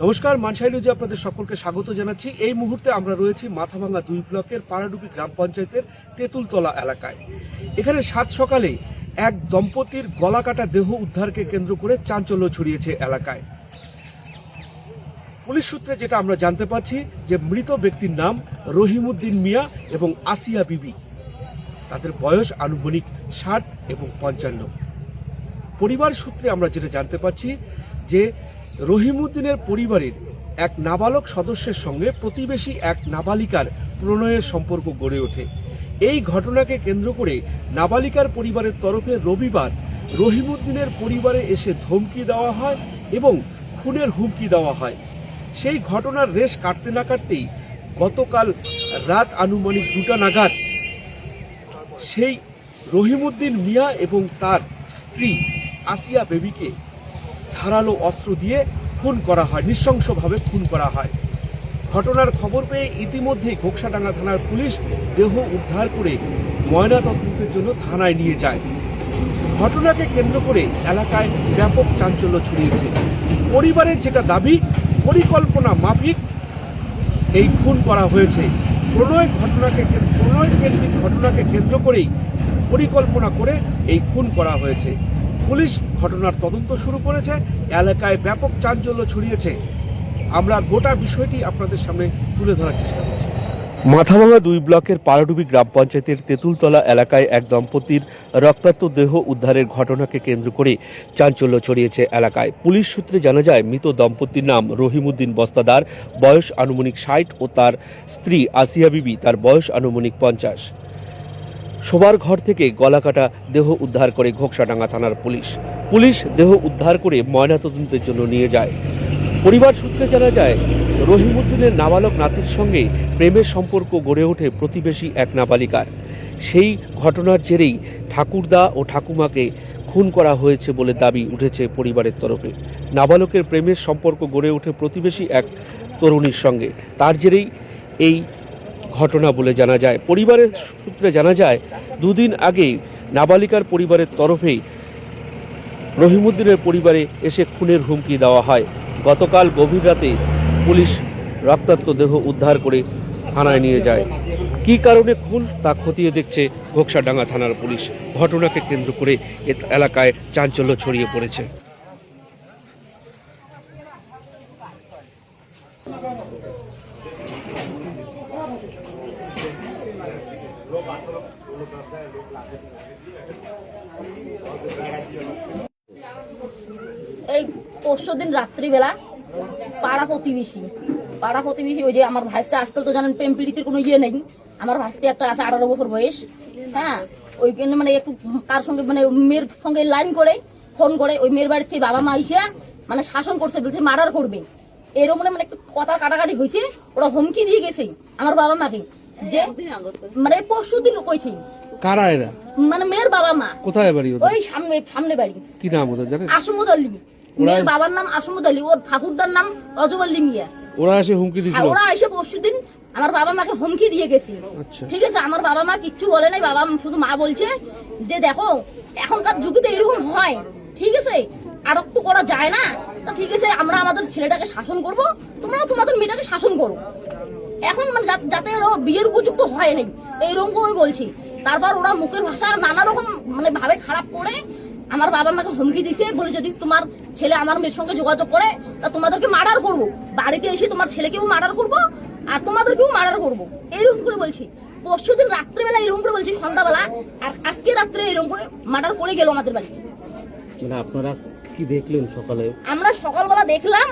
নমস্কার, মানসাই নিউজে আপনাদের সকলকে স্বাগত জানাচ্ছি। এই মুহূর্তে আমরা রয়েছি মাথাভাঙ্গা 2 ব্লকের পাড়াডুবি গ্রাম পঞ্চায়েতের তেঁতুলতলা এলাকায়। এখানে সাত সকালে এক দম্পতির গলাকাটা দেহ উদ্ধারকে কেন্দ্র করে চাঞ্চল্য ছড়িয়েছে এলাকায়। পুলিশ সূত্রে যেটা আমরা জানতে পারছি যে মৃত ব্যক্তির নাম রহিমউদ্দিন মিয়া এবং আসিয়া বিবি। তাদের বয়স আনুমানিক 60 এবং 55। পরিবার সূত্রে আমরা যেটা জানতে পারছি যে রহিমউদ্দিনের পরিবারের এক নাবালক সদস্যের সঙ্গে প্রতিবেশী এক নাবালিকার প্রণয়ের সম্পর্ক গড়ে ওঠে। এই ঘটনাকে কেন্দ্র করে নাবালিকার পরিবারের তরফে রবিবার রহিমউদ্দিনের পরিবারে এসে ধমকি দেওয়া হয় এবং খুনের হুমকি দেওয়া হয়। সেই ঘটনার রেশ কাটতে না কাটতেই গতকাল রাত আনুমানিক 2টা নাগাদ সেই রহিমউদ্দিন মিয়া এবং তার স্ত্রী আসিয়া বেবিকে ধারালো অস্ত্র দিয়ে খুন করা হয়, নৃশংসভাবে খুন করা হয়। ঘটনার খবর পেয়ে ইতিমধ্যেই ঘোকসাডাঙ্গা থানার পুলিশ দেহ উদ্ধার করে ময়নাতদন্তের জন্য থানায় নিয়ে যায়। ঘটনাকে কেন্দ্র করে এলাকায় ব্যাপক চাঞ্চল্য ছড়িয়েছে। পরিবারের যেটা দাবি, পরিকল্পনা মাফিক এই খুন করা হয়েছে। প্রণয় কেন্দ্রিক ঘটনাকে কেন্দ্র করেই পরিকল্পনা করে এই খুন করা হয়েছে। পুলিশ ঘটনার তদন্ত শুরু করেছে। এলাকায় ব্যাপক চাঞ্চল্য ছড়িয়েছে। আমরা গোটা বিষয়টি আপনাদের সামনে তুলে ধরার চেষ্টা করছি। মাথাভাঙ্গা 2 ব্লকের পাড়াডুবি গ্রাম পঞ্চায়েতের তেঁতুলতলা এলাকায় এক দম্পতির রক্তাক্ত দেহ উদ্ধারের ঘটনাকে কেন্দ্র করে চাঞ্চল্য ছড়িয়েছে এলাকায়। পুলিশ সূত্রে জানা যায় মৃত দম্পতির নাম রহিমউদ্দিন বস্তাদার, বয়স আনুমানিক 60 ও তার স্ত্রী আসিয়া বিবি, তার বয়স আনুমানিক 50। শোবার ঘর থেকে গলাকাটা দেহ উদ্ধার করে ঘোকসাডাঙ্গা থানার পুলিশ দেহ উদ্ধার করে ময়নাতদন্তের জন্য নিয়ে যায়। পরিবার সূত্রে জানা যায় রহিমউদ্দিনের নাবালক নাতির সঙ্গে প্রেমের সম্পর্ক গড়ে ওঠে প্রতিবেশী এক নাবালিকার। সেই ঘটনার জেরেই ঠাকুরদা ও ঠাকুমাকে খুন করা হয়েছে বলে দাবি উঠেছে পরিবারের তরফে। নাবালকের প্রেমের সম্পর্ক গড়ে ওঠে প্রতিবেশী এক তরুণীর সঙ্গে, তার জেরেই এই ঘটনা বলে জানা যায়। পরিবারের সূত্রে জানা যায় 2 দিন আগে নাবালিকার পরিবারের তরফেই রহিমউদ্দিনের পরিবারে এসে খুনের হুমকি দেওয়া হয়। গতকাল গভীর রাতে পুলিশ রক্তাক্ত দেহ উদ্ধার করে থানায় নিয়ে যায়। কী কারণে খুন তা খতিয়ে দেখছে ঘোকসাডাঙ্গা থানার পুলিশ। ঘটনাকে কেন্দ্র করে এলাকায় চাঞ্চল্য ছড়িয়ে পড়েছে। এই পরশুদিন রাত্রিবেলা পাড়া প্রতিবেশী ওই যে আমার ভাইস্তে, আজকাল তো জানেন প্রেম পীড়িতের কোনো ইয়ে নেই। আমার ভাইস্তে একটা আছে 18 বছর বয়স, হ্যাঁ, ওইখানে মানে একটু কার সঙ্গে মানে মেয়ের সঙ্গে লাইন করে ফোন করে ওই মেয়ের বাড়ির থেকে বাবা মা এসে মানে শাসন করছে, বলছে মার্ডার করবে। এরকম মানে একটু কথা কাটাকাটি হয়েছে। ওরা হুমকি দিয়ে গেছে আমার বাবা মাকে, যে মানে পরশুদিন কইছে। কারা এরা? মানে মেয়ের বাবা মা। কোথায় বাড়ি? ওই সামনে বাড়ি। কি নাম ওদের জানেন? আসমুদ আলী। মেয়ের বাবার নাম আসমুদ আলী, ওর ঠাকুরদার নাম রজবল্লী মিয়া। ওরা এসে হুমকি দিয়েছিল? ওরা এসে পরশুদিন আমার বাবা মাকে হুমকি দিয়ে গেছে। ঠিক আছে, আমার বাবা মা কিচ্ছু বলে নাই। বাবা শুধু মা বলছে যে দেখো এখনকার যুগে তো এরকম হয়, ঠিক আছে, আরক্ত করা যায় না, তা ঠিক আছে আমরা আমাদের ছেলেটাকে শাসন করব, তোমরাও তোমাদের মেয়েটাকে শাসন করো। এখন মানে যাতে ওরা বিয়ের উপযুক্ত হয় নাই এইরকম করে বলছি। তারপর ওরা মুখের ভাষা নানা রকম মানে ভাবে খারাপ করে আমার বাবা মাকে হুমকি দিছে, বলে যদি তোমার ছেলে আমার মেয়ের সঙ্গে যোগাযোগ করে তা তোমাদেরকে মার্ডার করবো, বাড়িতে এসে তোমার ছেলেকেও মার্ডার করবো আর তোমাদেরকেও মার্ডার করবো, এইরকম করে বলছি। পরশুদিন রাত্রেবেলা এরকম করে বলছি, সন্ধ্যাবেলা, আর আজকে রাত্রে এরকম করে মার্ডার করে গেল আমাদের বাড়িতে। মানে আপনারা কি দেখলেন সকালে? আমরা সকালবেলা দেখলাম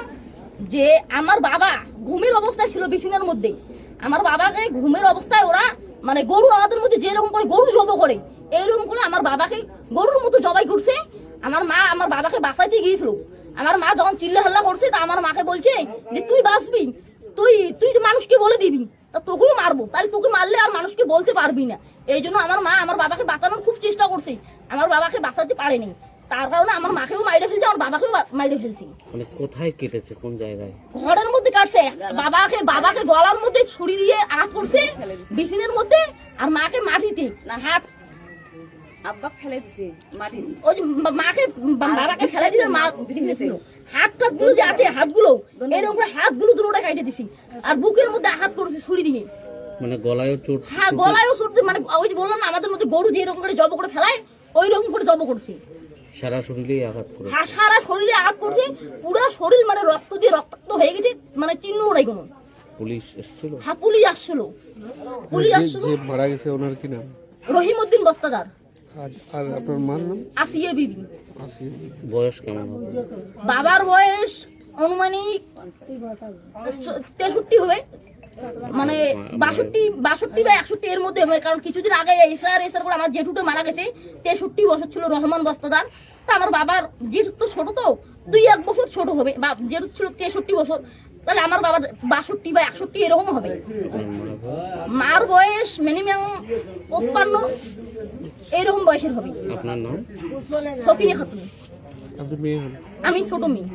যে আমার বাবা ঘুমের অবস্থায় ছিল বিছানার মধ্যে। আমার বাবাকে ঘুমের অবস্থায় ওরা মানে গরু আমাদের মধ্যে যেরকম করে গরু জব করে এইরকম করে আমার বাবাকে গরুর মতো জবাই করছে। আমার মা আমার বাবাকে বাঁচাইতে গিয়েছিল। আমার মা যখন চিল্লা হাল্লা করছে তা আমার মাকে বলছে যে তুই বাঁচবি, তুই মানুষকে বলে দিবি, তা তোকেও মারবো, তাহলে তোকে মারলে আর মানুষকে বলতে পারবি না। এই জন্য আমার মা আমার বাবাকে বাঁচানোর খুব চেষ্টা করছে, আমার বাবাকে বাঁচাতে পারেনি। তার কারণে আমার মাকেও মাইরে ফেলছে, আমার বাবাকেও মাইরে ফেলছে। মানে কোথায় কেটেছে, কোন জায়গায়? ঘরের মধ্যে কাটছে। বাবাকে গলার মধ্যে ছুরি দিয়ে আঘাত করছে বিছানার মধ্যে, আর মাকে মাটিতে না হাত আব্বা ফেলে দিছে মাটি, ওই মাকে বাবাকে ফেলে দিছে, মা বিছানায় ছিল। হাতটা গুলো যে আছে হাতগুলো এরকম করে হাতগুলো দুটোটা কাটে দিছি আর বুকের মধ্যে আঘাত করেছে ছুরি দিয়ে। মানে গলায়ও চোট? হ্যাঁ গলায়ও চোট, মানে ওই যে বললাম না আমাদের মধ্যে গরু যে এরকম করে জব করে ফেলায় ওই রকম করে জব করছে। সারা শরীরেই আঘাত করে? হ্যাঁ সারা শরীরে আঘাত করছে, পুরো শরীর মানে রক্ত দিয়ে রক্তাক্ত হয়ে গেছে, মানে চিহ্নও নাই কোনো। পুলিশ এসেছিল? হ্যাঁ পুলিশ আসছিল, পুলিশ আসছিল। যে মারা গেছে ওনার কি নাম? রহিমউদ্দিন বস্তাদার। আর আপনার মার নাম? আসিয়া বিবি। বয়স কেমন হবে? বাবার বয়স অনুমানিক 63 হবে, মানে 62 বা 61 এর মধ্যে হবে। কারণ কিছুদিন আগে এসার করে আমার জেঠুটা মারা গেছে, 63 বছর ছিল রহমান বস্তাদার। তা আমার বাবার জেঠু তো ছোট, তো 2-1 বছর ছোট হবে, বা জেঠু ছিল 63 বছর, তাহলে আমার বাবার 62 বা 61 এরকম হবে। মার বয়স মিনিমাম 55 এইরকম বয়সের হবে। আপনার নাম? সফিয়া খাতুন। আপনি মেয়ে হন? আমি ছোট মেয়ে।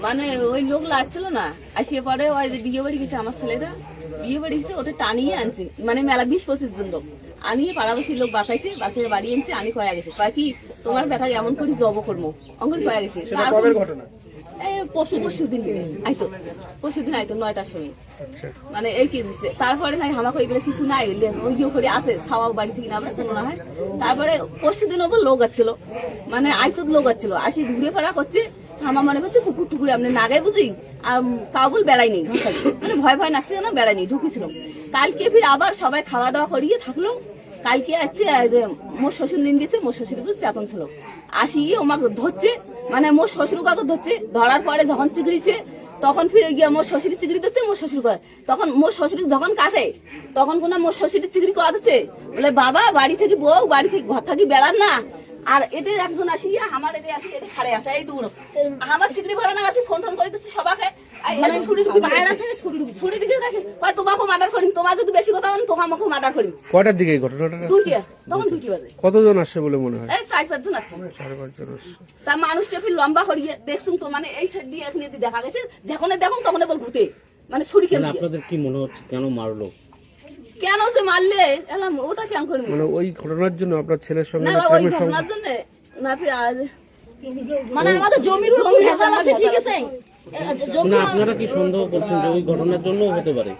মানে ওই লোক লাগছিল না, আসিয়ে পরে ওই যে বিয়ে বাড়ি গেছে আমার ছেলেটা, বিয়ে বাড়ি গেছে, ওটা টানিয়ে আনছে, মানে মেলা 20-25 জন লোক আনিয়ে পাড়াবাসীর লোক বাঁচাইছে, বাঁচিয়ে বাড়ি আনছে, আনি কয়া গেছে কয় কি তোমার ব্যথা এমন করে জব করবো অঙ্কন কয়া গেছে। এই পরশুদিন আইতো, পরশুদিন আইতো 9টার সময়, মানে এই কি দিচ্ছে। তারপরে নাই হামাকে এগুলো কিছু নাই, ইয়ে করে আসে ছাওয়া বাড়ি থেকে না আমরা কোনো না হয়। তারপরে পরশুদিন ওপর লোক আসছিল, মানে আইতো লোক আসছিল, আসি ঘুরে ফেরা করছে। আমার মনে করছে কুকুর টুকুরে আপনি নাগাই বুঝি, আর কাবুল বেড়াই নেই, মানে ভয় ভয় লাগছে না, বেড়াই নেই, ঢুকেছিল। কালকে ফির আবার সবাই খাওয়া দাওয়া করিয়ে থাকলো। কালকে আছে যে মোর শ্বশুর নিন দিয়েছে, মোর শ্বশুর চেতন ছিল, আসিয়ে ওমাকে ধরছে, মানে মোর শ্বশুর কাকে ধরছে। ধরার পরে যখন চিগড়িছে তখন ফিরে গিয়ে মোর শ্বশুর চিগড়ি দিচ্ছে, মোর শ্বশুর করে তখন মোর শ্বশুর যখন কাটে তখন কোন মোর শ্বশুরের চিগড়ি করা দিচ্ছে, বলে বাবা বাড়ি থেকে বউ বাড়ি থেকে ঘর থাকি বেড়ান না। আর এদের একজন আসিয়া আমার এদের আসি এদের খাড়ে আসে, এই দূর আমার চিকড়ি ভাড়া না আসি ফোন করে দিচ্ছি সবাকে, মানে ছুরি ঢুকি বাইরে থেকে ছুরি ঢুকে থাকে, তোমাকে মার্ডার করিম, তোমার যদি বেশি কথা বলেন তোমাকে মার্ডার করিম। কটার দিকে এই ঘটনাটা? তখন 2টি বাজে। কতজন আসছে বলে মনে হয়? এই 4-5 জন আছে। 4-5 জন আসছে। তা মানুষটা ফির লম্বা করিয়ে দেখছুন তো, মানে এই সাইড দিয়ে এখানে দেখা গেছে, যখন দেখুন তখন বল ঘুতে, মানে ছুরি কেন। আপনাদের কি মনে হচ্ছে কেন মারলো? কেন যে মারলে এলাম ওটা কেন করবি মানে ওই ঘটনার জন্য আপনার ছেলের সঙ্গে না, না ওই প্রেমের ঘটনার সঙ্গে? জন্য না, ফির আজ মানে আমাদের জমির উপর ভেজাল আছে, ঠিক আছে। না আপনারা কি সন্দেহ করছেন যে ওই ঘটনার জন্য হতে পারে?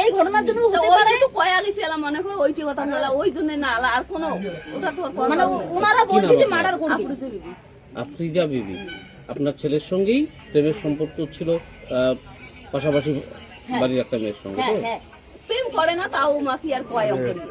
এই ঘটনার জন্য হতে পারে, ওইটা তো কয়া গেছে এলাম, মনে করো ওইটি কথা বলা, ওই জন্য না আর কোনো ওটা তো মানে ওনারা বলছে যে মার্ডার করবে। আপুরেছে বিবি। আফরিজা বিবি আপনার ছেলের সঙ্গেই প্রেমের সম্পর্ক ছিল, পাশাপাশি বাড়ির একটা মেয়ের সঙ্গে। হ্যাঁ তো হ্যাঁ প্রেম করে না, তাও মাফি আর কয় অঙ্করিয়ে